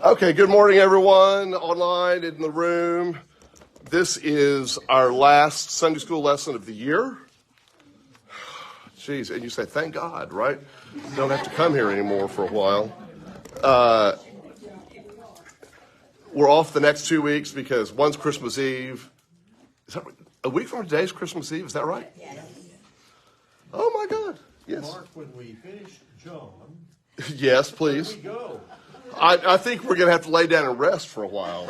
Okay, good morning, everyone, online, in the room. This is our last Sunday school lesson of the year. Jeez, and you say, thank God, right? Don't have to come here anymore for a while. We're off the next 2 weeks because one's Christmas Eve. Is that a week from today's Christmas Eve? Is that right? Yes. Oh, my God. Yes. Mark, when we finish John, yes, please. where do we go? I think we're going to have to lay down and rest for a while.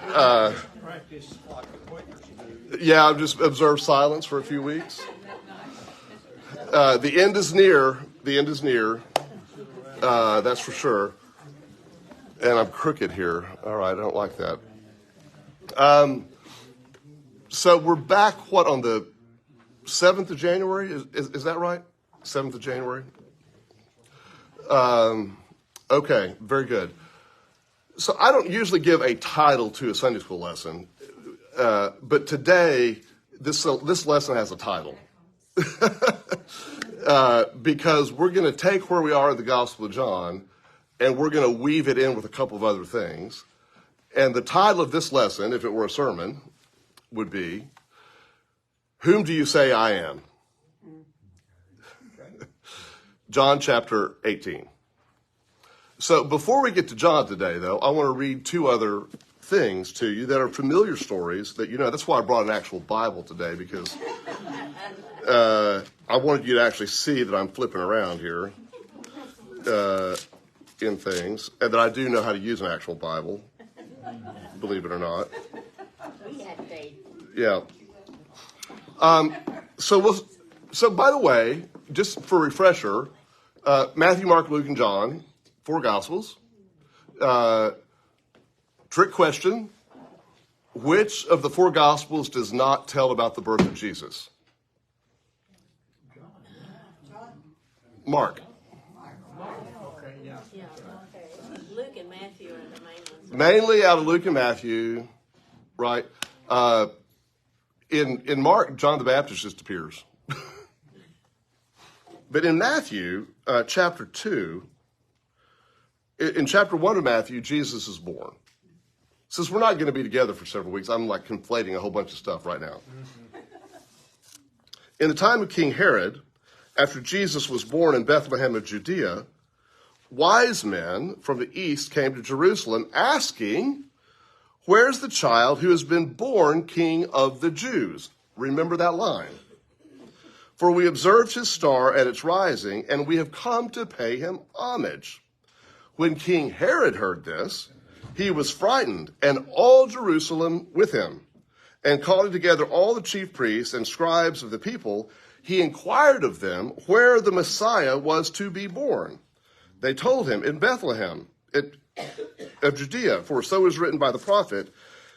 Practice like the Quakers do. Yeah, I've just observed silence for a few weeks. The end is near. The end is near. That's for sure. And I'm crooked here. All right, I don't like that. So we're back, on the 7th of January? Is that right? 7th of January? Okay, very good. So I don't usually give a title to a Sunday school lesson, but today this lesson has a title. Because we're going to take where we are in the Gospel of John, and we're going to weave it in with a couple of other things. And the title of this lesson, if it were a sermon, would be, Whom Do You Say I Am? John chapter 18. So before we get to John today, though, I want to read two other things to you that are familiar stories that, that's why I brought an actual Bible today, because I wanted you to actually see that I'm flipping around here in things, and that I do know how to use an actual Bible, believe it or not. We had faith. Yeah. So by the way, just for a refresher, Matthew, Mark, Luke, and John, 4 Gospels. Trick question. Which of the 4 Gospels does not tell about the birth of Jesus? Mark. Okay, yeah. Yeah, okay. Luke and Matthew are the main ones. Mainly out of Luke and Matthew, right? In Mark, John the Baptist just appears. But in Matthew, chapter 2, in chapter 1 of Matthew, Jesus is born. Since we're not going to be together for several weeks, I'm like conflating a whole bunch of stuff right now. In the time of King Herod, after Jesus was born in Bethlehem of Judea, wise men from the east came to Jerusalem asking, where's the child who has been born King of the Jews? Remember that line. For we observed his star at its rising, and we have come to pay him homage. When King Herod heard this, he was frightened, and all Jerusalem with him. And calling together all the chief priests and scribes of the people, he inquired of them where the Messiah was to be born. They told him, in Bethlehem of Judea, for so is written by the prophet,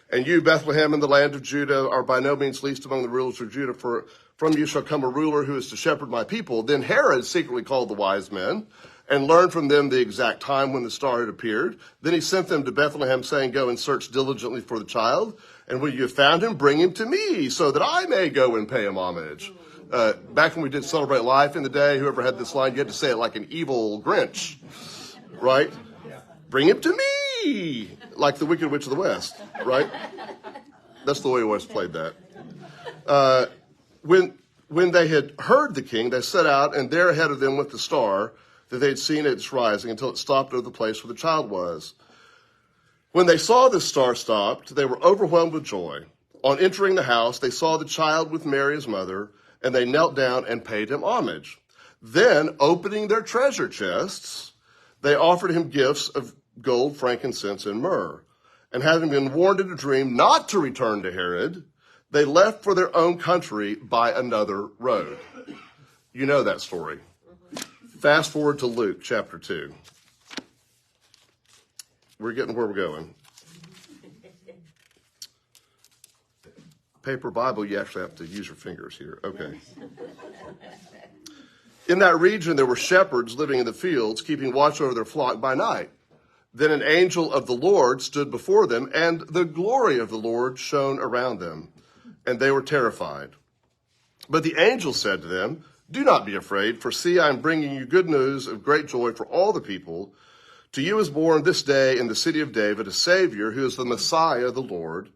and you, Bethlehem, in the land of Judah, are by no means least among the rulers of Judah, for from you shall come a ruler who is to shepherd my people. Then Herod secretly called the wise men and learned from them the exact time when the star had appeared. Then he sent them to Bethlehem, saying, go and search diligently for the child, and when you have found him, bring him to me, so that I may go and pay him homage. Back when we did Celebrate Life in the day, whoever had this line, you had to say it like an evil Grinch, right? Bring him to me, like the Wicked Witch of the West, right? That's the way we always played that. When they had heard the king, they set out, and there ahead of them went the star that they had seen at its rising until it stopped over the place where the child was. When they saw this star stopped, they were overwhelmed with joy. On entering the house, they saw the child with Mary, his mother, and they knelt down and paid him homage. Then, opening their treasure chests, they offered him gifts of gold, frankincense, and myrrh. And having been warned in a dream not to return to Herod, they left for their own country by another road. You know that story. Fast forward to Luke chapter 2. We're getting where we're going. Paper Bible, you actually have to use your fingers here. Okay. In that region, there were shepherds living in the fields, keeping watch over their flock by night. Then an angel of the Lord stood before them, and the glory of the Lord shone around them, and they were terrified. But the angel said to them, Do not be afraid, for see, I am bringing you good news of great joy for all the people. To you is born this day in the city of David a Savior who is the Messiah, the Lord.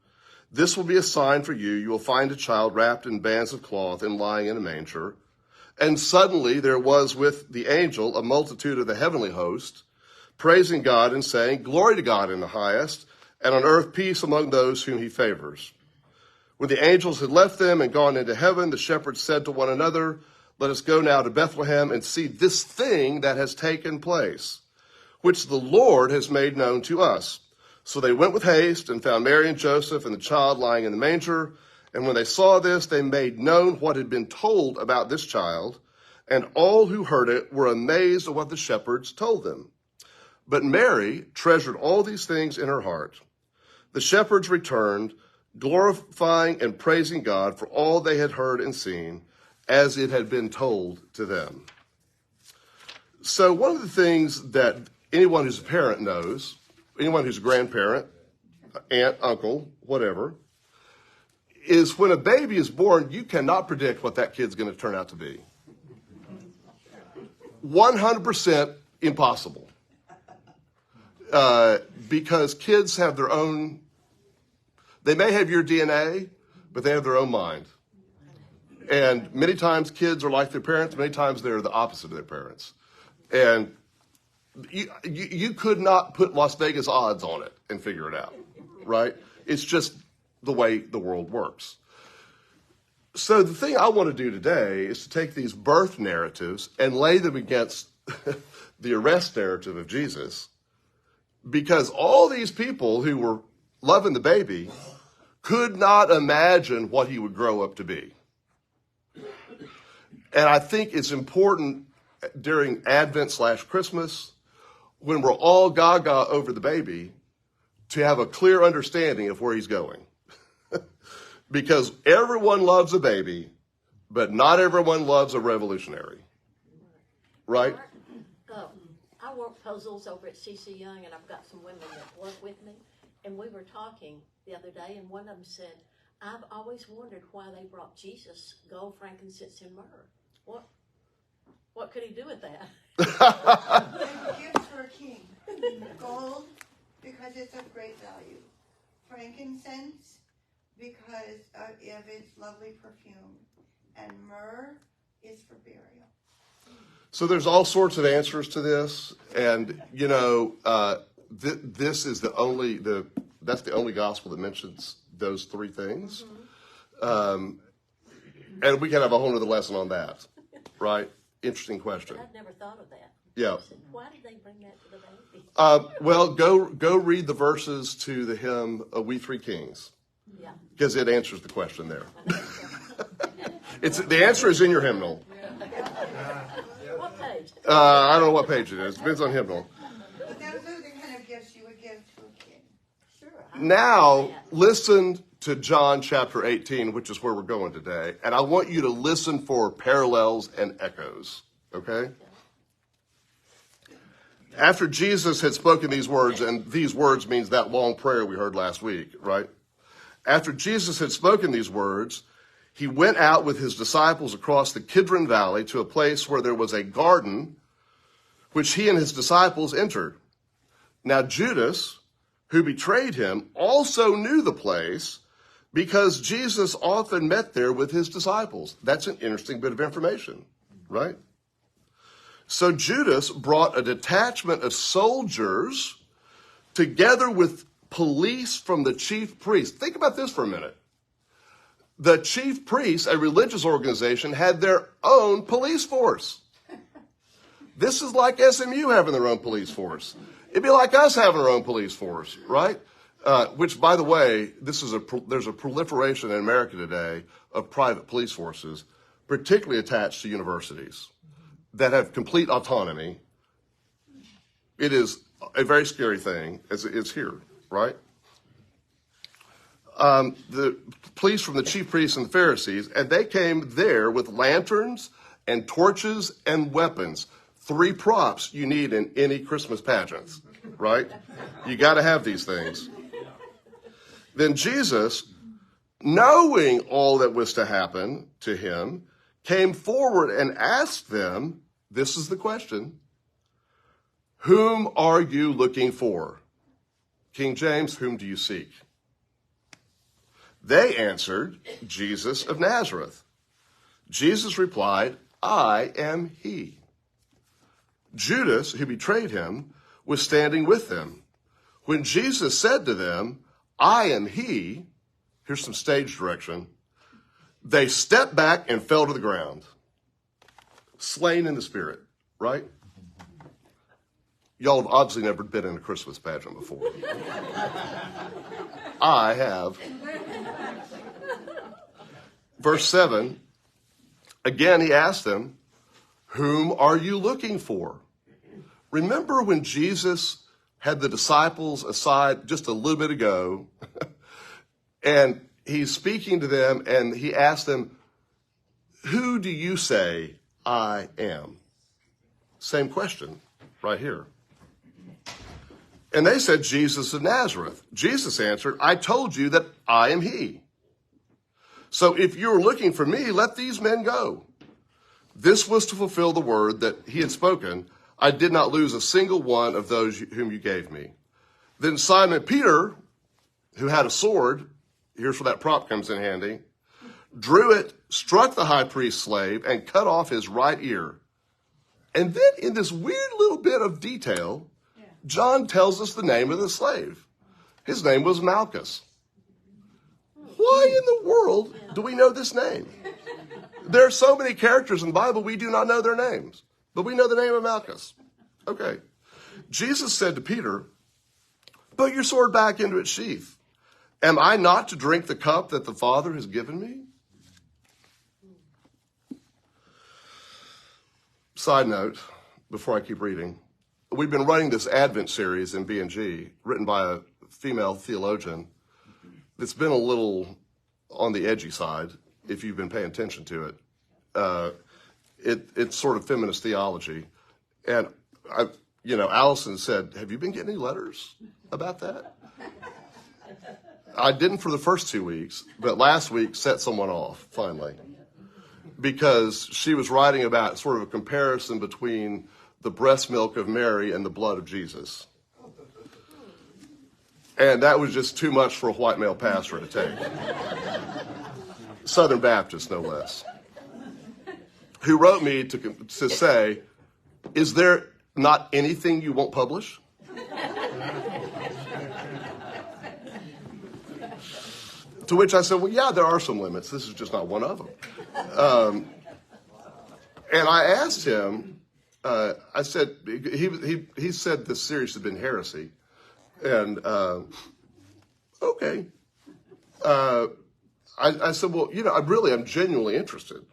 This will be a sign for you. You will find a child wrapped in bands of cloth and lying in a manger. And suddenly there was with the angel a multitude of the heavenly host, praising God and saying, Glory to God in the highest, and on earth peace among those whom he favors. When the angels had left them and gone into heaven, the shepherds said to one another, Let us go now to Bethlehem and see this thing that has taken place, which the Lord has made known to us. So they went with haste and found Mary and Joseph and the child lying in the manger. And when they saw this, they made known what had been told about this child, and all who heard it were amazed at what the shepherds told them. But Mary treasured all these things in her heart. The shepherds returned, glorifying and praising God for all they had heard and seen, as it had been told to them. So one of the things that anyone who's a parent knows, anyone who's a grandparent, aunt, uncle, whatever, is when a baby is born, you cannot predict what that kid's going to turn out to be. 100% impossible. Because kids have their own, they may have your DNA, but they have their own mind. And many times kids are like their parents, many times they're the opposite of their parents. And you could not put Las Vegas odds on it and figure it out, right? It's just the way the world works. So the thing I want to do today is to take these birth narratives and lay them against the arrest narrative of Jesus, because all these people who were loving the baby could not imagine what he would grow up to be. And I think it's important during Advent/Christmas, when we're all gaga over the baby, to have a clear understanding of where he's going. Because everyone loves a baby, but not everyone loves a revolutionary. Right? I work puzzles over at CC Young, and I've got some women that work with me. And we were talking the other day, and one of them said, I've always wondered why they brought Jesus gold, frankincense, and myrrh. What could he do with that? They're gifts for a king. Gold, because it's of great value. Frankincense, because of its lovely perfume. And myrrh is for burial. So there's all sorts of answers to this. And, you know, this is that's the only gospel that mentions those three things. And we can have a whole other lesson on that, right? Interesting question. I've never thought of that. Yeah. Why did they bring that to the baby? Well, go read the verses to the hymn "We Three Kings," Yeah. because it answers the question there. The answer is in your hymnal. What page? I don't know what page it is. It depends on hymnal. But those are the kind of gifts you would give to a kid. Sure. Now, listen to John chapter 18, which is where we're going today. And I want you to listen for parallels and echoes, okay? After Jesus had spoken these words, and these words means that long prayer we heard last week, right? After Jesus had spoken these words, he went out with his disciples across the Kidron Valley to a place where there was a garden, which he and his disciples entered. Now Judas, who betrayed him, also knew the place, because Jesus often met there with his disciples. That's an interesting bit of information, right? So Judas brought a detachment of soldiers together with police from the chief priests. Think about this for a minute. The chief priests, a religious organization, had their own police force. This is like SMU having their own police force. It'd be like us having our own police force, right? Which, by the way, there's a proliferation in America today of private police forces, particularly attached to universities, that have complete autonomy. It is a very scary thing, as it's here, right? The police from the chief priests and the Pharisees, and they came there with lanterns and torches and weapons. 3 props you need in any Christmas pageants, right? You got to have these things. Then Jesus, knowing all that was to happen to him, came forward and asked them, this is the question, whom are you looking for? King James, whom do you seek? They answered, Jesus of Nazareth. Jesus replied, I am he. Judas, who betrayed him, was standing with them. When Jesus said to them, I am he, here's some stage direction, they stepped back and fell to the ground, slain in the spirit, right? Y'all have obviously never been in a Christmas pageant before. I have. Verse 7, again he asked them, whom are you looking for? Remember when Jesus had the disciples aside just a little bit ago, and he's speaking to them, and he asked them, who do you say I am? Same question right here. And they said, Jesus of Nazareth. Jesus answered, I told you that I am he. So if you're looking for me, let these men go. This was to fulfill the word that he had spoken. I did not lose a single one of those whom you gave me. Then Simon Peter, who had a sword, here's where that prop comes in handy, drew it, struck the high priest's slave, and cut off his right ear. And then in this weird little bit of detail, John tells us the name of the slave. His name was Malchus. Why in the world do we know this name? There are so many characters in the Bible, we do not know their names. But we know the name of Malchus. Okay. Jesus said to Peter, put your sword back into its sheath. Am I not to drink the cup that the Father has given me? Side note, before I keep reading, we've been running this Advent series in B&G, written by a female theologian. It's been a little on the edgy side, if you've been paying attention to it. It's sort of feminist theology. And, Allison said, have you been getting any letters about that? I didn't for the first 2 weeks, but last week set someone off, finally. Because she was writing about sort of a comparison between the breast milk of Mary and the blood of Jesus. And that was just too much for a white male pastor to take. Southern Baptist, no less. Who wrote me to say, is there not anything you won't publish? To which I said, well, yeah, there are some limits. This is just not one of them. And I asked him, I said, he said this series had been heresy. And, okay. I said, well, I'm genuinely interested.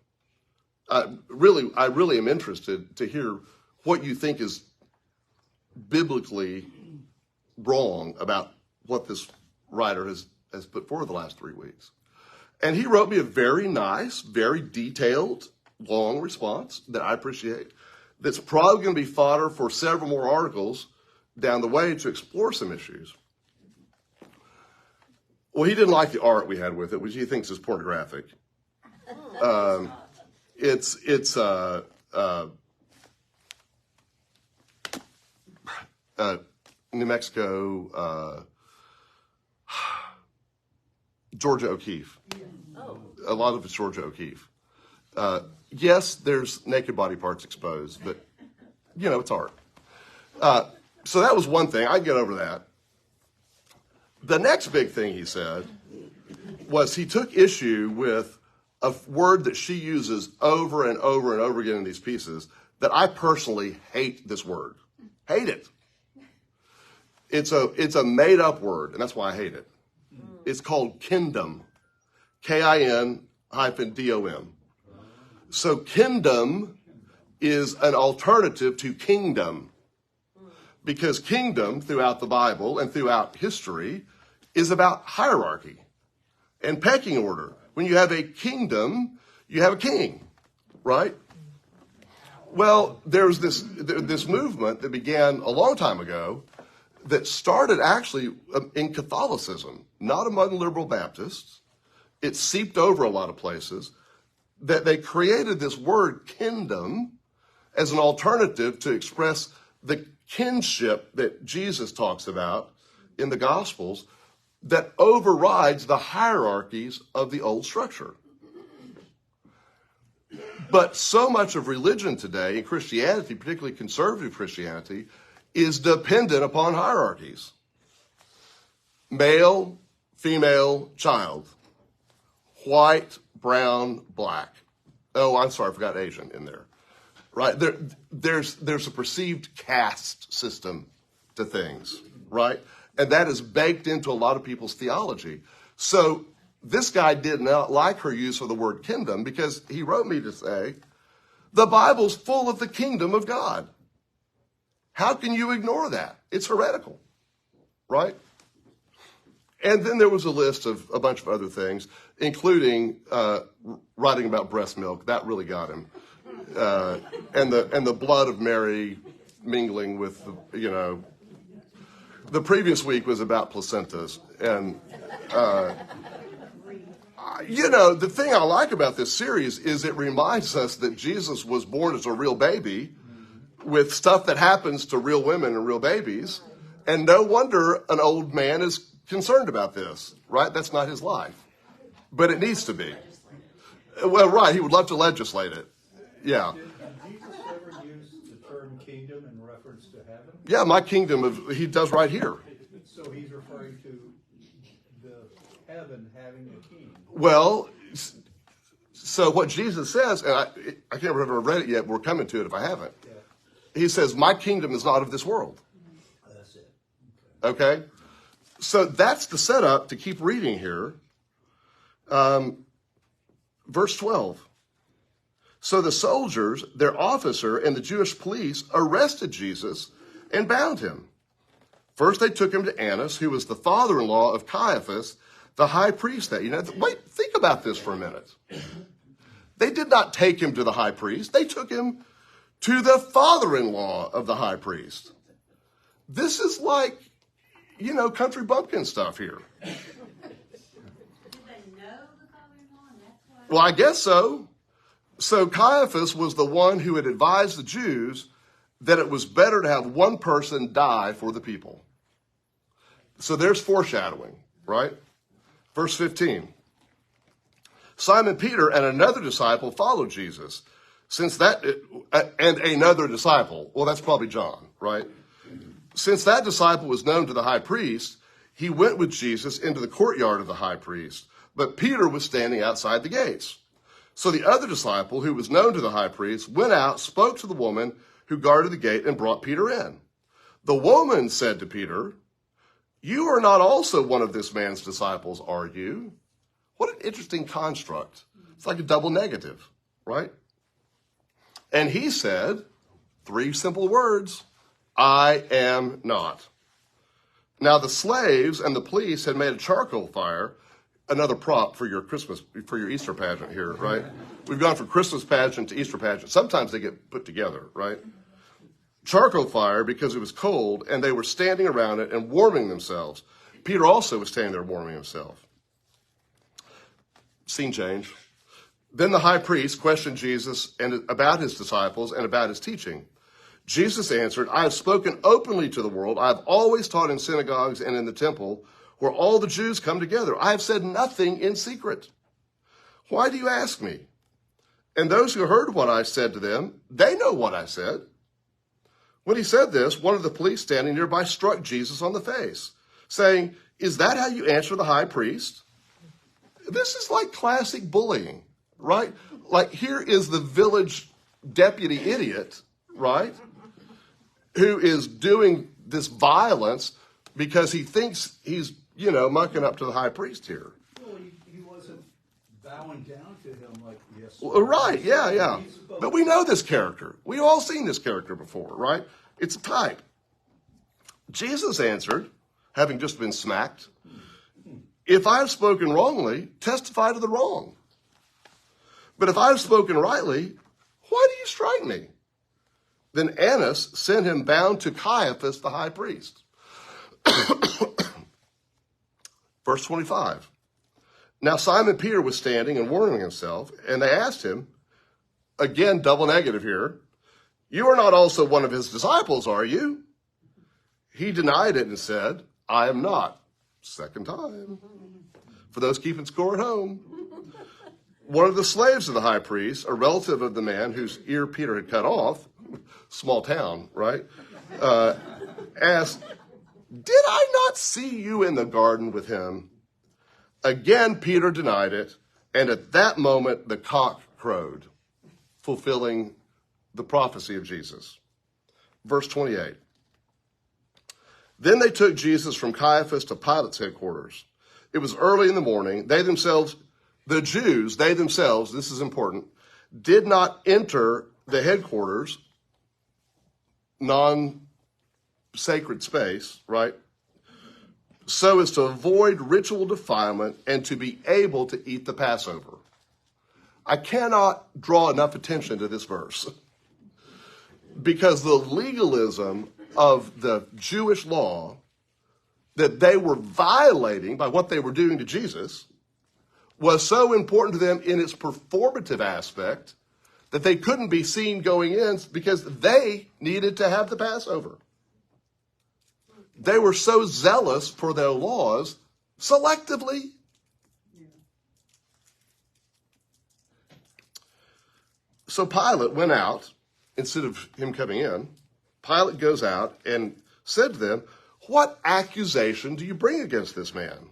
I really am interested to hear what you think is biblically wrong about what this writer has put forward the last 3 weeks. And he wrote me a very nice, very detailed, long response that I appreciate. That's probably going to be fodder for several more articles down the way to explore some issues. Well, he didn't like the art we had with it, which he thinks is pornographic. It's New Mexico, Georgia O'Keeffe. A lot of it's Georgia O'Keeffe. Yes, there's naked body parts exposed, but, it's art. So that was one thing. I can get over that. The next big thing he said was he took issue with a word that she uses over and over and over again in these pieces that I personally hate this word. Hate it. It's a made-up word, and that's why I hate it. It's called kingdom. K-I-N-D-O-M. So kingdom is an alternative to kingdom. Because kingdom, throughout the Bible and throughout history, is about hierarchy and pecking order. When you have a kingdom, you have a king, right? Well, there's this movement that began a long time ago that started actually in Catholicism, not among liberal Baptists. It seeped over a lot of places. that they created this word kingdom as an alternative to express the kinship that Jesus talks about in the Gospels that overrides the hierarchies of the old structure. But so much of religion today, and Christianity, particularly conservative Christianity, is dependent upon hierarchies. Male, female, child. White, brown, black. Oh, I'm sorry, I forgot Asian in there. Right? There's a perceived caste system to things, right? And that is baked into a lot of people's theology. So this guy did not like her use of the word kingdom because he wrote me to say, the Bible's full of the kingdom of God. How can you ignore that? It's heretical, right? And then there was a list of a bunch of other things, including writing about breast milk. That really got him. And the blood of Mary mingling with, the previous week was about placentas. And, the thing I like about this series is it reminds us that Jesus was born as a real baby with stuff that happens to real women and real babies. And no wonder an old man is concerned about this, right? That's not his life. But it needs to be. Well, right, he would love to legislate it. Yeah. Did Jesus ever use the term kingdom in reference to heaven? Yeah, my kingdom, he does right here. So he's referring to the heaven having a king. Well, so what Jesus says, and I can't remember if I've read it yet, we're coming to it if I haven't. Yeah. He says, my kingdom is not of this world. That's it. Okay? So that's the setup to keep reading here. Verse 12. So the soldiers, their officer, and the Jewish police arrested Jesus and bound him. First, they took him to Annas, who was the father-in-law of Caiaphas, the high priest. Wait, think about this for a minute. They did not take him to the high priest. They took him to the father-in-law of the high priest. This is like, country bumpkin stuff here. Did they know the father-in-law and that's why? Well, I guess so. So Caiaphas was the one who had advised the Jews that it was better to have one person die for the people. So there's foreshadowing, right? Verse 15. Simon Peter and another disciple followed Jesus. And another disciple, well, that's probably John, right? Since that disciple was known to the high priest, he went with Jesus into the courtyard of the high priest. But Peter was standing outside the gates. So the other disciple, who was known to the high priest, went out, spoke to the woman who guarded the gate, and brought Peter in. The woman said to Peter, "You are not also one of this man's disciples, are you?" What an interesting construct. It's like a double negative, right? And he said, 3 simple words, "I am not." Now the slaves and the police had made a charcoal fire, another prop for your Easter pageant here, right? We've gone from Christmas pageant to Easter pageant. Sometimes they get put together, right? Charcoal fire because it was cold, and they were standing around it and warming themselves. Peter also was standing there warming himself. Scene change. Then the high priest questioned Jesus about his disciples and about his teaching. Jesus answered, "I have spoken openly to the world. I have always taught in synagogues and in the temple, where all the Jews come together. I have said nothing in secret. Why do you ask me?" And those who heard what I said to them, they know what I said. When he said this, one of the police standing nearby struck Jesus on the face, saying, "Is that how you answer the high priest?" This is like classic bullying, right? Like here is the village deputy idiot, right? Who is doing this violence because he thinks he's, mucking up to the high priest here. Well, he wasn't bowing down to him like, yes. Well, right, yeah. But we know this character. We've all seen this character before, right? It's a type. Jesus answered, having just been smacked, "If I have spoken wrongly, testify to the wrong. But if I have spoken rightly, why do you strike me?" Then Annas sent him bound to Caiaphas, the high priest. Verse 25. Now Simon Peter was standing and warming himself, and they asked him, again, double negative here, you are not also one of his disciples, are you? He denied it and said, I am not. Second time. For those keeping score at home. One of the slaves of the high priest, a relative of the man whose ear Peter had cut off, small town, right, asked, did I not see you in the garden with him? Again, Peter denied it, and at that moment the cock crowed, fulfilling the prophecy of Jesus. Verse 28. Then they took Jesus from Caiaphas to Pilate's headquarters. It was early in the morning. They themselves, the Jews, they themselves, this is important, did not enter the headquarters, non-sacred space, right, so as to avoid ritual defilement and to be able to eat the Passover. I cannot draw enough attention to this verse because the legalism of the Jewish law that they were violating by what they were doing to Jesus was so important to them in its performative aspect that they couldn't be seen going in because they needed to have the Passover. They were so zealous for their laws selectively. So Pilate went out, instead of him coming in, Pilate goes out and said to them, what accusation do you bring against this man?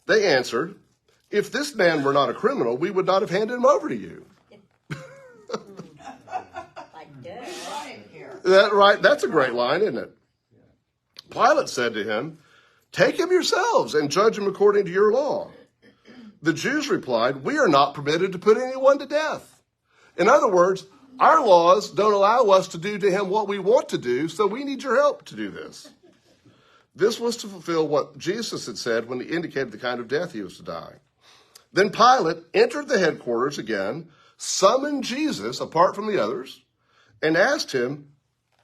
They answered, if this man were not a criminal, we would not have handed him over to you. Like that. That right? That's a great line, isn't it? Pilate said to him, take him yourselves and judge him according to your law. The Jews replied, we are not permitted to put anyone to death. In other words, our laws don't allow us to do to him what we want to do, so we need your help to do this. This was to fulfill what Jesus had said when he indicated the kind of death he was to die. Then Pilate entered the headquarters again, summoned Jesus apart from the others, and asked him,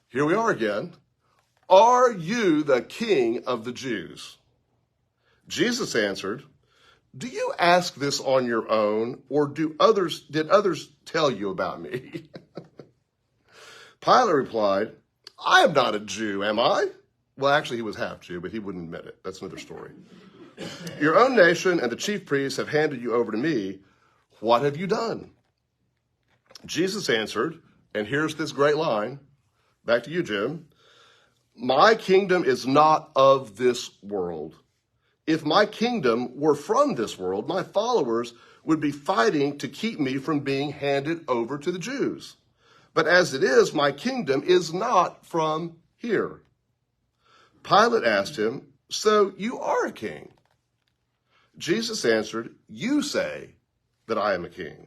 here we are again, are you the king of the Jews? Jesus answered, do you ask this on your own, or did others tell you about me? Pilate replied, I am not a Jew, am I? Well, actually, he was half Jew, but he wouldn't admit it. That's another story. Your own nation and the chief priests have handed you over to me. What have you done? Jesus answered, and here's this great line. Back to you, Jim. My kingdom is not of this world. If my kingdom were from this world, my followers would be fighting to keep me from being handed over to the Jews. But as it is, my kingdom is not from here. Pilate asked him, so you are a king? Jesus answered, you say that I am a king.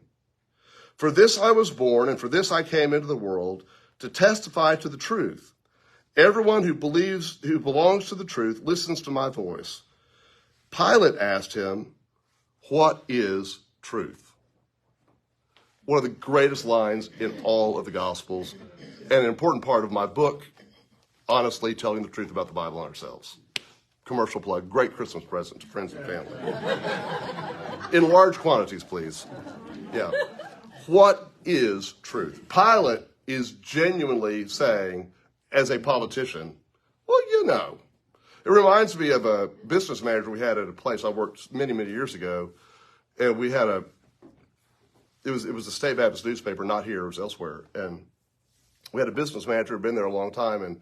For this I was born, and for this I came into the world, to testify to the truth. Everyone who belongs to the truth listens to my voice. Pilate asked him, what is truth? One of the greatest lines in all of the Gospels, and an important part of my book, honestly, telling the truth about the Bible and ourselves. Commercial plug, great Christmas present to friends and family. In large quantities, please. Yeah. What is truth? Pilate is genuinely saying, as a politician, well, you know. It reminds me of a business manager we had at a place I worked many, many years ago, and we had it was a State Baptist newspaper, not here, it was elsewhere, and we had a business manager who had been there a long time, and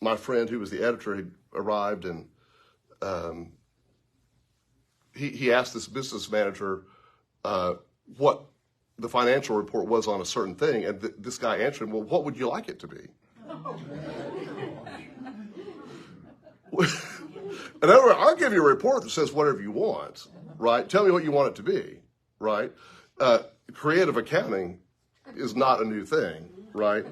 my friend who was the editor had arrived, and he asked this business manager what the financial report was on a certain thing, and this guy answered him, well, what would you like it to be? In other words, I'll give you a report that says whatever you want, right? Tell me what you want it to be, right? Creative accounting is not a new thing, right?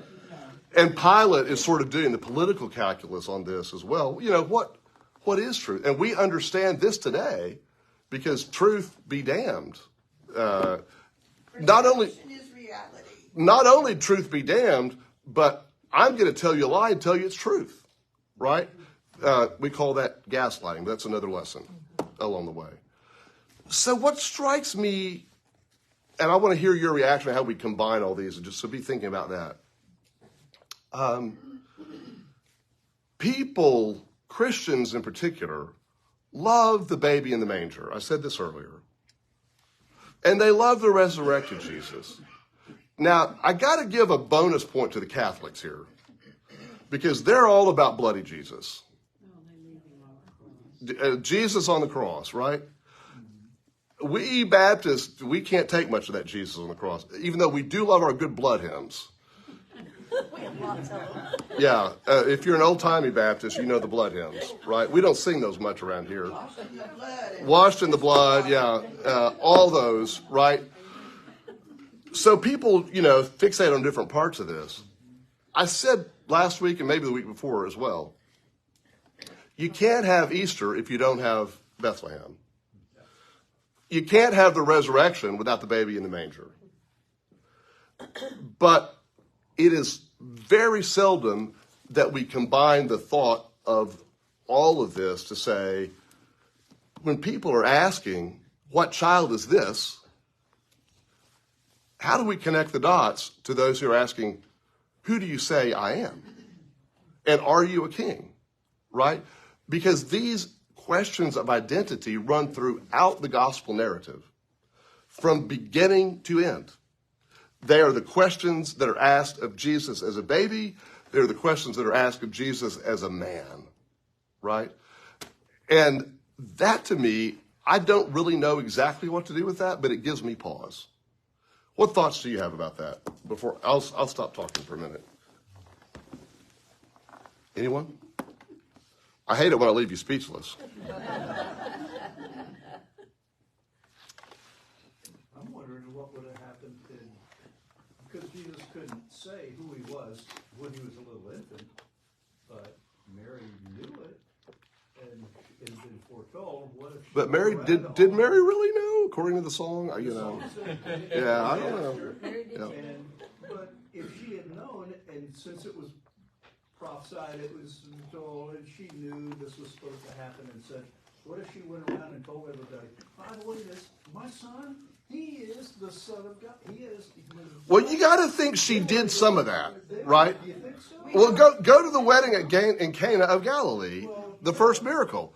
And Pilate is sort of doing the political calculus on this as well. You know, what is truth? And we understand this today because truth be damned. Not only truth be damned, but I'm going to tell you a lie and tell you it's truth, right? We call that gaslighting. That's another lesson along the way. So what strikes me, and I want to hear your reaction to how we combine all these, and just so be thinking about that. People, Christians in particular, love the baby in the manger. I said this earlier. And they love the resurrected Jesus. Now, I got to give a bonus point to the Catholics here, because they're all about bloody Jesus. Jesus on the cross, right? We Baptists, we can't take much of that Jesus on the cross, even though we do love our good blood hymns. We have lots of them. Yeah, if you're an old-timey Baptist, you know the blood hymns, right? We don't sing those much around here. Washed in the blood, yeah, all those, right? So people, fixate on different parts of this. I said last week and maybe the week before as well, you can't have Easter if you don't have Bethlehem. You can't have the resurrection without the baby in the manger. But it is very seldom that we combine the thought of all of this to say, when people are asking, what child is this? How do we connect the dots to those who are asking, who do you say I am? And are you a king? Right? Because these questions of identity run throughout the gospel narrative, from beginning to end. They are the questions that are asked of Jesus as a baby. They're the questions that are asked of Jesus as a man, right? And that, to me, I don't really know exactly what to do with that, but it gives me pause. What thoughts do you have about that? Before I'll stop talking for a minute. Anyone? I hate it when I leave you speechless. I'm wondering what would have happened because Jesus couldn't say who he was when he was a little infant, but Mary knew it, and it had been foretold. What if? But Mary, did Mary really know, according to the song? Yeah, I don't know. Yeah. But if she had known, and since it was prophesied, it was told, and she knew this was supposed to happen and such, what if she went around and told everybody, by the way, my son, he is the Son of God. He is. Well, you got to think she did some of that, right? Do you think so? Well, go to the wedding in Cana of Galilee, the first miracle.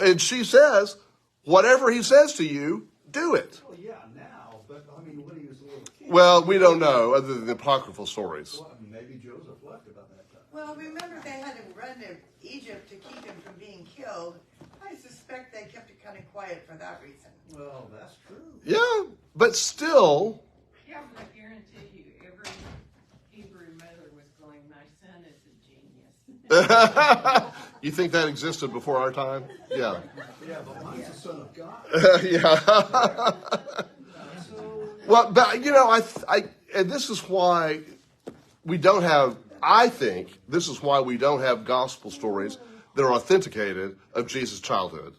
And she says, whatever he says to you, do it. Well, yeah, now, but I mean, when he was a little kid. Well, we don't know, other than the apocryphal stories. Well, maybe Joseph left about that time. Well, remember they had to run to Egypt to keep him from being killed. I suspect they kept it kind of quiet for that reason. Well, that's true. Yeah, but still. Yeah, but I guarantee you, every Hebrew mother was going, my son is a genius. You think that existed before our time? Yeah. Yeah, but mine's the Son of God. Yeah. Well, but and this is why we don't have. I think this is why we don't have gospel stories that are authenticated of Jesus' childhood.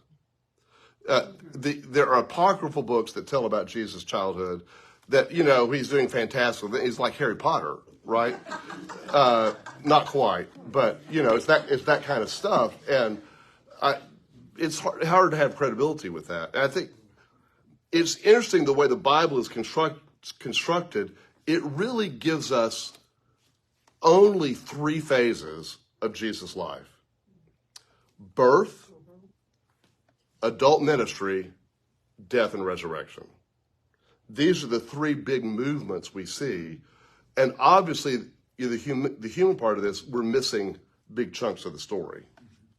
There are apocryphal books that tell about Jesus' childhood that, he's doing fantastic. He's like Harry Potter, right? Not quite, but, it's that kind of stuff. And it's hard to have credibility with that. And I think it's interesting the way the Bible is constructed. It really gives us only 3 phases of Jesus' life: birth, adult ministry, death, and resurrection. These are the 3 big movements we see. And obviously, the human part of this, we're missing big chunks of the story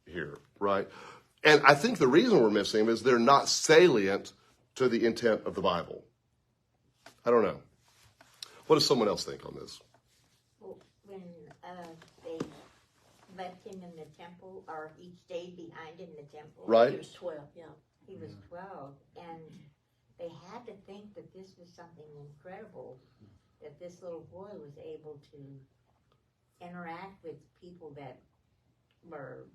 here, right? And I think the reason we're missing them is they're not salient to the intent of the Bible. I don't know. What does someone else think on this? Well, when they left him in the temple, or he stayed behind in the temple. Right. He was 12, yeah. He was 12, and they had to think that this was something incredible, that this little boy was able to interact with people that were,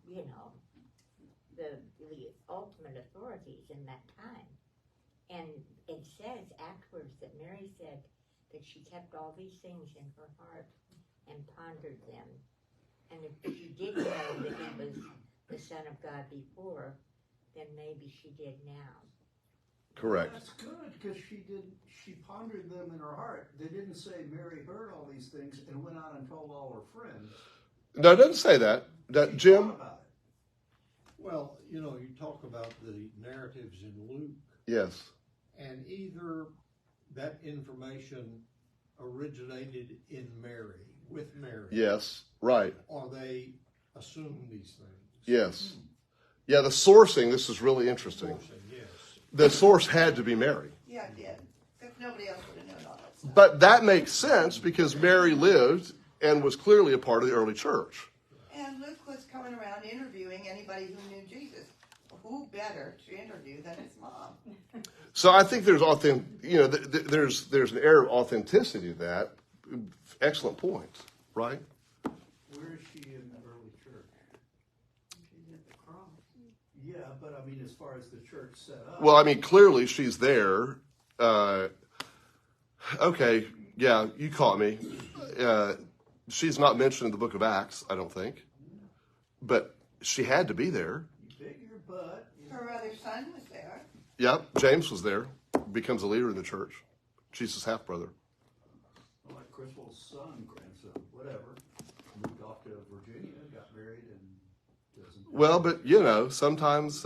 the ultimate authorities in that time. And it says afterwards that Mary said that she kept all these things in her heart and pondered them. And if she did know that he was the Son of God before, then maybe she did now. Correct. That's good, because she pondered them in her heart. They didn't say Mary heard all these things and went out and told all her friends. No, it doesn't say that. She Jim? thought about it. Well, you know, you talk about the narratives in Luke, Yes. and either that information originated in Mary, with Mary, Yes. Right. or they assumed these things. Yes. Yeah, the sourcing, this is really interesting. Sourcing, yes. The source had to be Mary. Yeah, it did. Because nobody else would have known all that stuff. But that makes sense because Mary lived and was clearly a part of the early church. And Luke was coming around interviewing anybody who knew Jesus. Who better to interview than his mom? So I think there's there's an air of authenticity to that. Excellent point, right? Where is she in the early church? She's at the cross. Yeah, but I mean, as far as the church set up. Well, I mean, clearly she's there. Okay, yeah, you caught me. She's not mentioned in the book of Acts, I don't think. But she had to be there. Figure, but Her other son was there. Yep, James was there. Becomes a leader in the church. Jesus' half-brother. like Criswell's son, grandson, whatever, moved off to Virginia, got married, and doesn't. Well, but, sometimes,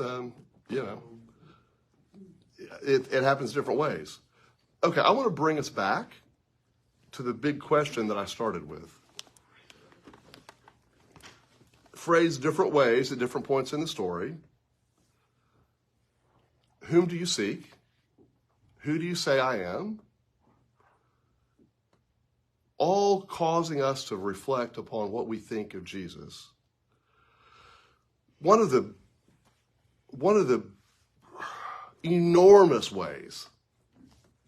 it happens different ways. Okay, I want to bring us back to the big question that I started with. Phrased different ways at different points in the story. Whom do you seek? Who do you say I am? All causing us to reflect upon what we think of Jesus. One of the enormous ways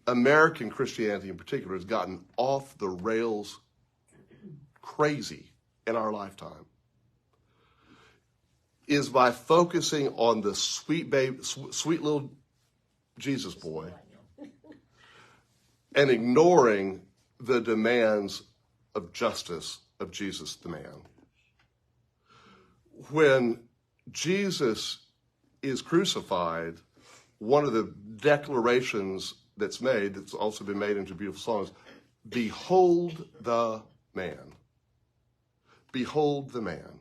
American Christianity in particular has gotten off the rails crazy in our lifetime is by focusing on the sweet little Jesus boy and ignoring the demands of justice of Jesus the man. When Jesus is crucified, one of the declarations that's made, that's also been made into beautiful songs, behold the man. Behold the man.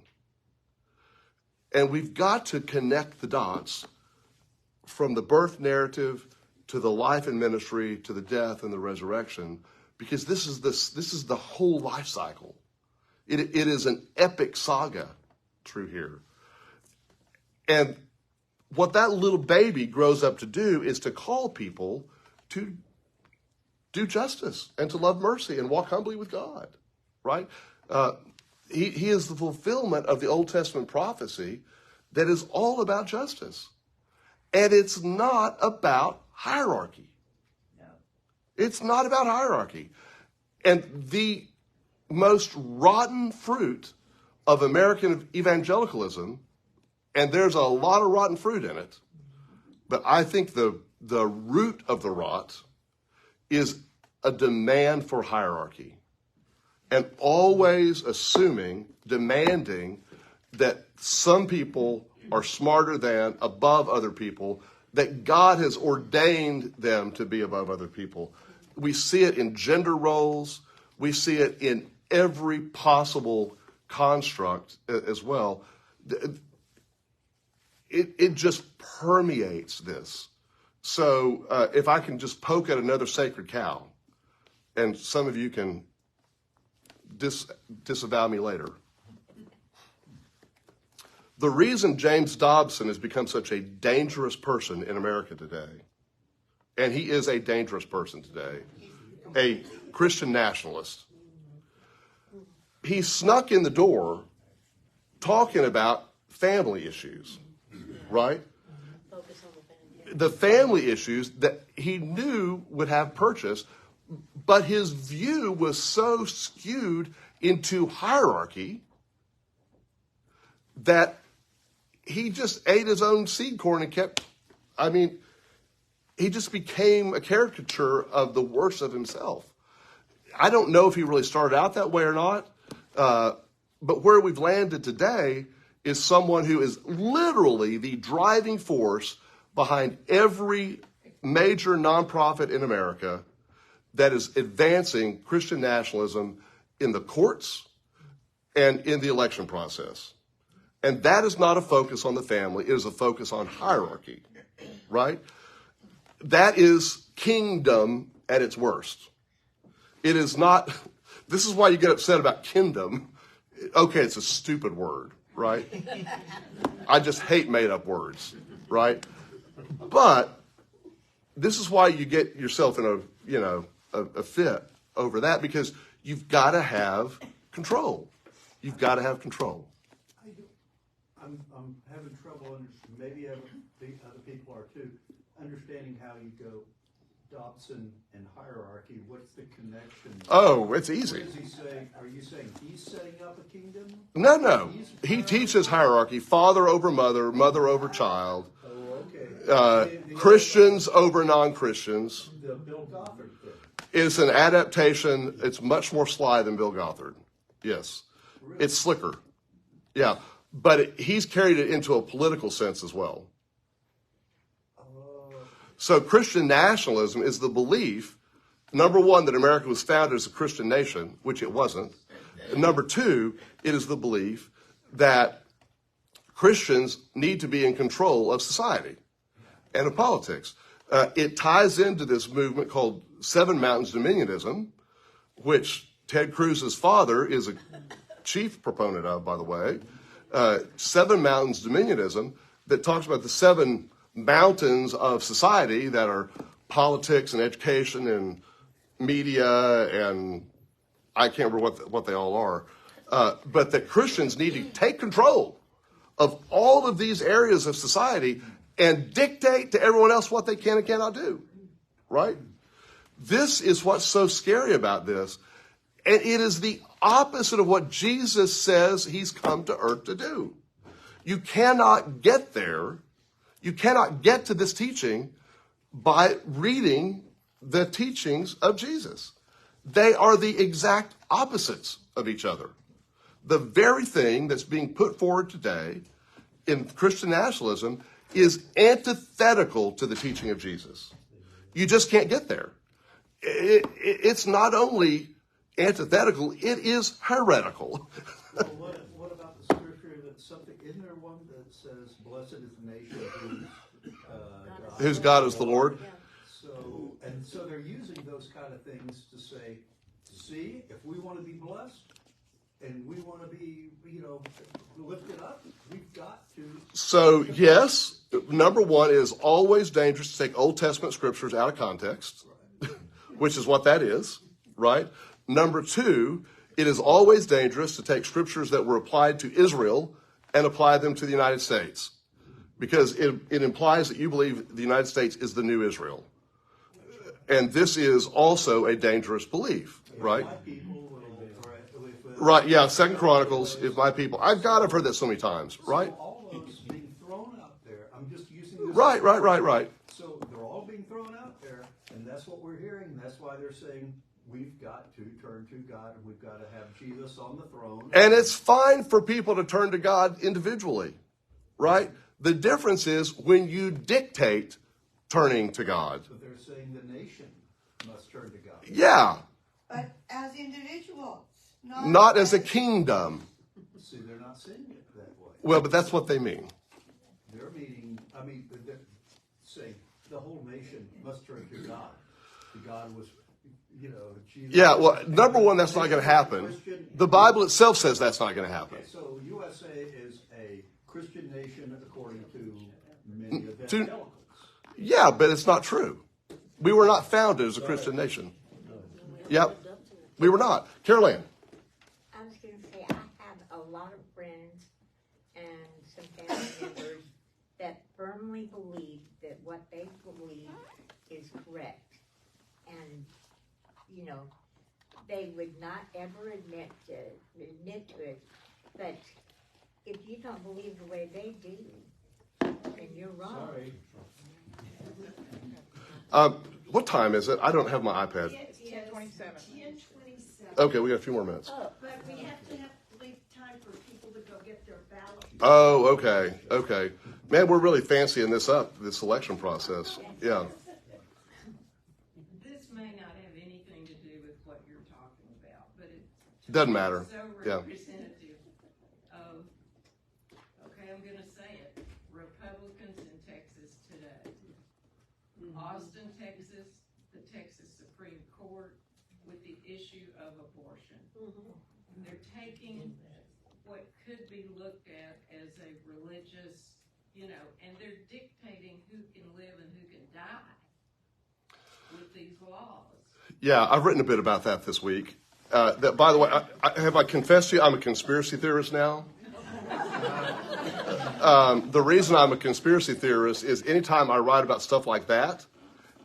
And we've got to connect the dots from the birth narrative to the life and ministry to the death and the resurrection, because this is the whole life cycle. It is an epic saga through here. And what that little baby grows up to do is to call people to do justice and to love mercy and walk humbly with God, right? He is the fulfillment of the Old Testament prophecy that is all about justice. And it's not about hierarchy. No. It's not about hierarchy. And the most rotten fruit of American evangelicalism, and there's a lot of rotten fruit in it, but I think the root of the rot is a demand for hierarchy. And always demanding that some people are smarter than, above other people, that God has ordained them to be above other people. We see it in gender roles. We see it in every possible construct as well. It just permeates this. So if I can just poke at another sacred cow, and some of you can disavow me later. The reason James Dobson has become such a dangerous person in America today, and he is a dangerous person today, a Christian nationalist, he snuck in the door talking about family issues, right? Focus on the family. The family issues that he knew would have purchase, but his view was so skewed into hierarchy that he just ate his own seed corn and he just became a caricature of the worst of himself. I don't know if he really started out that way or not, but where we've landed today is someone who is literally the driving force behind every major nonprofit in America that is advancing Christian nationalism in the courts and in the election process. And that is not a focus on the family. It is a focus on hierarchy, right? That is kingdom at its worst. It is not, this is why you get upset about kingdom. Okay, it's a stupid word, right? I just hate made up words, right? But this is why you get yourself in a fit over that, because you've got to have control. You've got to have control. I'm having trouble, and maybe other people are too, understanding how you go Dobson and hierarchy. What's the connection? Oh, it's easy. What is he saying? Are you saying he's setting up a kingdom? No. He teaches hierarchy: father over mother, mother over child, Oh, okay. Christians over non-Christians. The Bill Gothard thing. It's an adaptation. It's much more sly than Bill Gothard. Yes. Really? It's slicker. Yeah. But he's carried it into a political sense as well. So Christian nationalism is the belief, number one, that America was founded as a Christian nation, which it wasn't. And number two, it is the belief that Christians need to be in control of society and of politics. It ties into this movement called Seven Mountains Dominionism, which Ted Cruz's father is a chief proponent of, by the way. Seven Mountains Dominionism, that talks about the seven mountains of society that are politics and education and media, and I can't remember what they all are, but that Christians need to take control of all of these areas of society and dictate to everyone else what they can and cannot do, right? This is what's so scary about this, and it is the opposite of what Jesus says he's come to earth to do. You cannot get there. You cannot get to this teaching by reading the teachings of Jesus. They are the exact opposites of each other. The very thing that's being put forward today in Christian nationalism is antithetical to the teaching of Jesus. You just can't get there. It's not only antithetical, it is heretical. Well, what about the scripture that's something, isn't there one that says, blessed is the nation Whose God is the Lord? So they're using those kind of things to say, see, if we want to be blessed and we want to be, lifted up, we've got to. So, yes, number one, it is always dangerous to take Old Testament scriptures out of context, which is what that is, right? Number two, it is always dangerous to take scriptures that were applied to Israel and apply them to the United States, because it implies that you believe the United States is the new Israel. And this is also a dangerous belief, right? Right, yeah, 2 Chronicles, if my people. I've heard that so many times, right? So all those being thrown out there, I'm just using this. Right. So they're all being thrown out there, and that's what we're hearing. That's why they're saying we've got to turn to God, and we've got to have Jesus on the throne. And it's fine for people to turn to God individually, right? The difference is when you dictate turning to God. But they're saying the nation must turn to God. Yeah. But as individuals, Not as a kingdom. See, they're not saying it that way. Well, but that's what they mean. They're saying the whole nation must turn to God. God was, Jesus. Yeah, well, number one, that's not going to happen. The Bible itself says that's not going to happen. Okay, so USA is a Christian nation according to many evangelicals. Yeah, but it's not true. We were not founded as a Christian nation. Yep, we were not. Caroline. I was going to say, I have a lot of friends and some family members that firmly believe that what they believe is correct. And, they would not ever admit to it. But if you don't believe the way they do, then you're wrong. Sorry. What time is it? I don't have my iPad. 10:27. Okay, we got a few more minutes. But we have to leave time for people to go get their ballot. Oh, okay. Man, we're really fancying this up, this election process. Yeah. Doesn't matter. So Yeah. representative of, okay, I'm gonna say it, Republicans in Texas today. Austin, Texas, the Texas Supreme Court with the issue of abortion. They're taking what could be looked at as a religious, and they're dictating who can live and who can die with these laws. Yeah, I've written a bit about that this week. That, by the way, have I confessed to you I'm a conspiracy theorist now? The reason I'm a conspiracy theorist is anytime I write about stuff like that,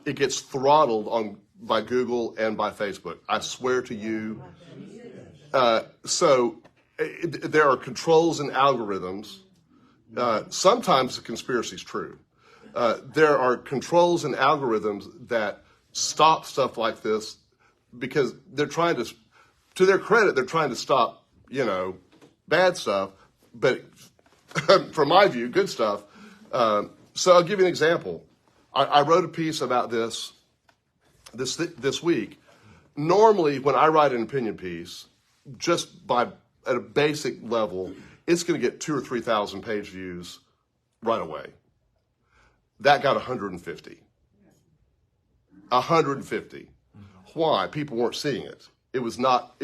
it gets throttled by Google and by Facebook. I swear to you. So there are controls and algorithms. Sometimes the conspiracy is true. There are controls and algorithms that stop stuff like this because they're trying to their credit, they're trying to stop, bad stuff, but from my view, good stuff. So I'll give you an example. I wrote a piece about this week. Normally, when I write an opinion piece, just at a basic level, it's going to get 2,000 or 3,000 page views right away. That got 150. 150. Why? People weren't seeing it. It was not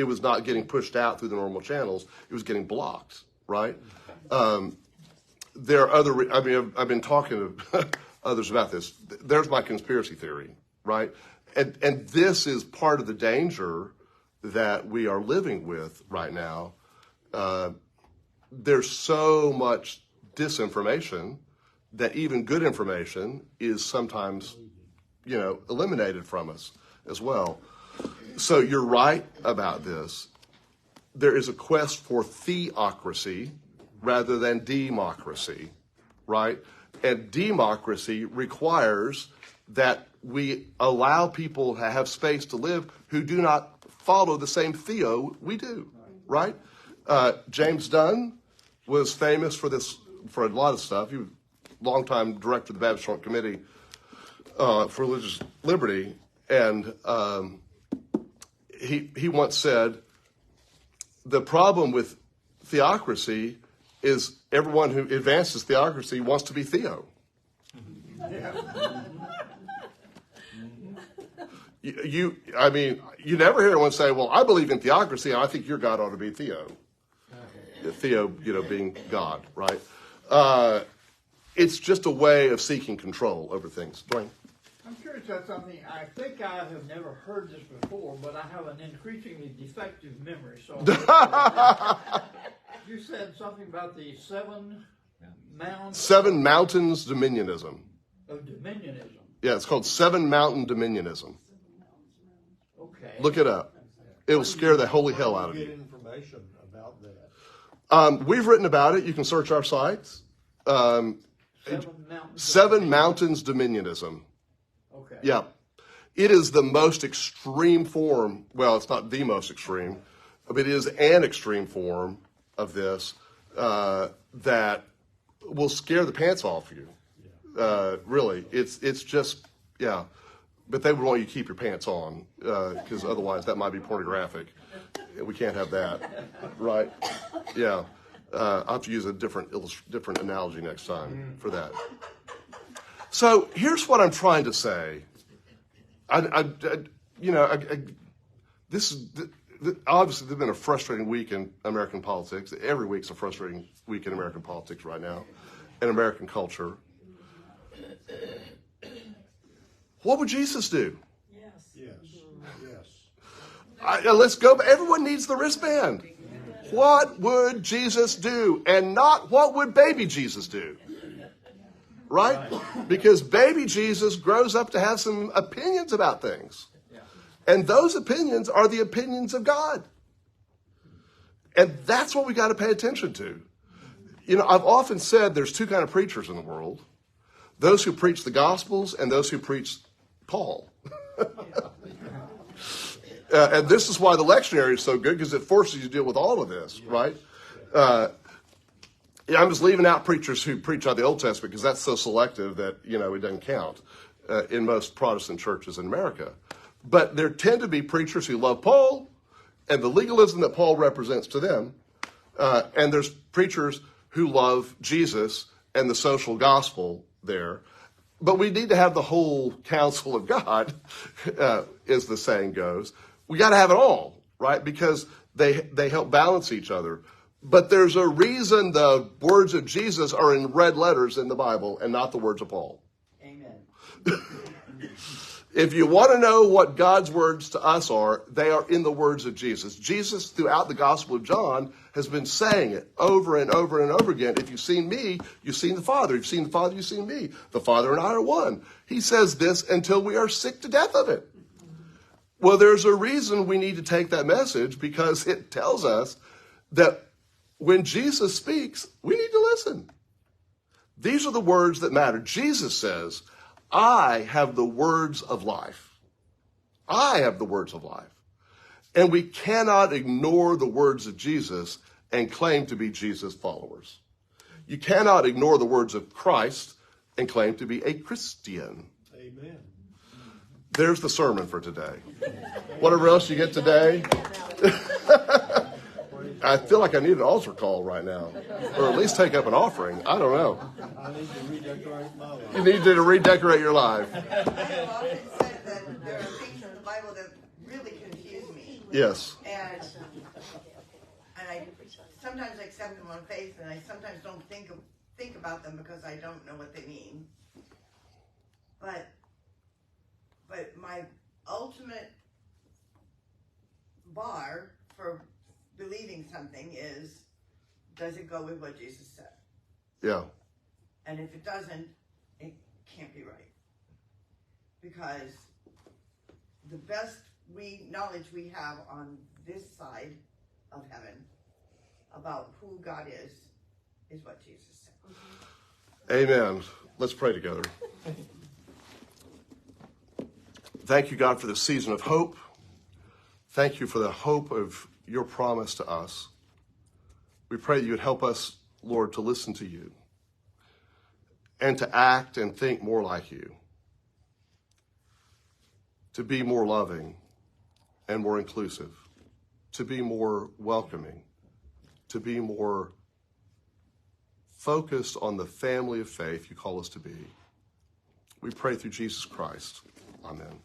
getting pushed out through the normal channels. It was getting blocked, right? There are other, I've been talking to others about this. There's my conspiracy theory, right? And this is part of the danger that we are living with right now. There's so much disinformation that even good information is sometimes, eliminated from us as well. So you're right about this. There is a quest for theocracy rather than democracy, right? And democracy requires that we allow people to have space to live who do not follow the same theo we do, right? James Dunn was famous for a lot of stuff. He was a longtime director of the Baptist Joint Committee for Religious Liberty, and he once said, the problem with theocracy is everyone who advances theocracy wants to be theo. You never hear anyone say, well, I believe in theocracy and I think your God ought to be theo. Theo, being God, right? It's just a way of seeking control over things. Dwayne? I'm curious about something. I think I have never heard this before, but I have an increasingly defective memory. So you said something about the seven mountains. Seven Mountains Dominionism. Of Dominionism. Yeah, it's called Seven Mountain Dominionism. Okay. Look it up. It'll scare the holy hell out of Get you. information about that. We've written about it. You can search our sites. Seven Mountains Dominionism. Okay. Yeah. It is the most extreme form. Well, it's not the most extreme, but it is an extreme form of this that will scare the pants off you. Really. It's just, yeah. But they would want you to keep your pants on because otherwise that might be pornographic. We can't have that. Right? Yeah. I'll have to use a different analogy next time for that. So here's what I'm trying to say. This is obviously there's been a frustrating week in American politics. Every week's a frustrating week in American politics right now, in American culture. What would Jesus do? Yes. Let's go. Everyone needs the wristband. What would Jesus do? And not what would baby Jesus do? Right? Because baby Jesus grows up to have some opinions about things. And those opinions are the opinions of God. And that's what we got to pay attention to. I've often said there's two kind of preachers in the world. Those who preach the Gospels and those who preach Paul. And this is why the lectionary is so good, because it forces you to deal with all of this, right? I'm just leaving out preachers who preach out of the Old Testament because that's so selective that, it doesn't count in most Protestant churches in America. But there tend to be preachers who love Paul and the legalism that Paul represents to them, and there's preachers who love Jesus and the social gospel there. But we need to have the whole counsel of God, as the saying goes. We got to have it all, right? Because they help balance each other. But there's a reason the words of Jesus are in red letters in the Bible and not the words of Paul. Amen. If you want to know what God's words to us are, they are in the words of Jesus. Jesus, throughout the Gospel of John, has been saying it over and over and over again. If you've seen me, you've seen the Father. If you've seen the Father, you've seen me. The Father and I are one. He says this until we are sick to death of it. Well, there's a reason we need to take that message, because it tells us that when Jesus speaks, we need to listen. These are the words that matter. Jesus says, I have the words of life. I have the words of life. And we cannot ignore the words of Jesus and claim to be Jesus followers. You cannot ignore the words of Christ and claim to be a Christian. Amen. There's the sermon for today. Whatever else you get today. I feel like I need an altar call right now, or at least take up an offering. I don't know. I need to redecorate my life. You need to redecorate your life. I have often said that there are things in the Bible that really confuse me. Yes. And I sometimes accept them on faith, and I sometimes don't think about them because I don't know what they mean. But my ultimate bar for believing something is, does it go with what Jesus said? Yeah. And if it doesn't, it can't be right. Because the best knowledge we have on this side of heaven about who God is what Jesus said. Amen. Let's pray together. Thank you, God, for the season of hope. Thank you for the hope of your promise to us. We pray that you would help us, Lord, to listen to you and to act and think more like you, to be more loving and more inclusive, to be more welcoming, to be more focused on the family of faith you call us to be. We pray through Jesus Christ. Amen.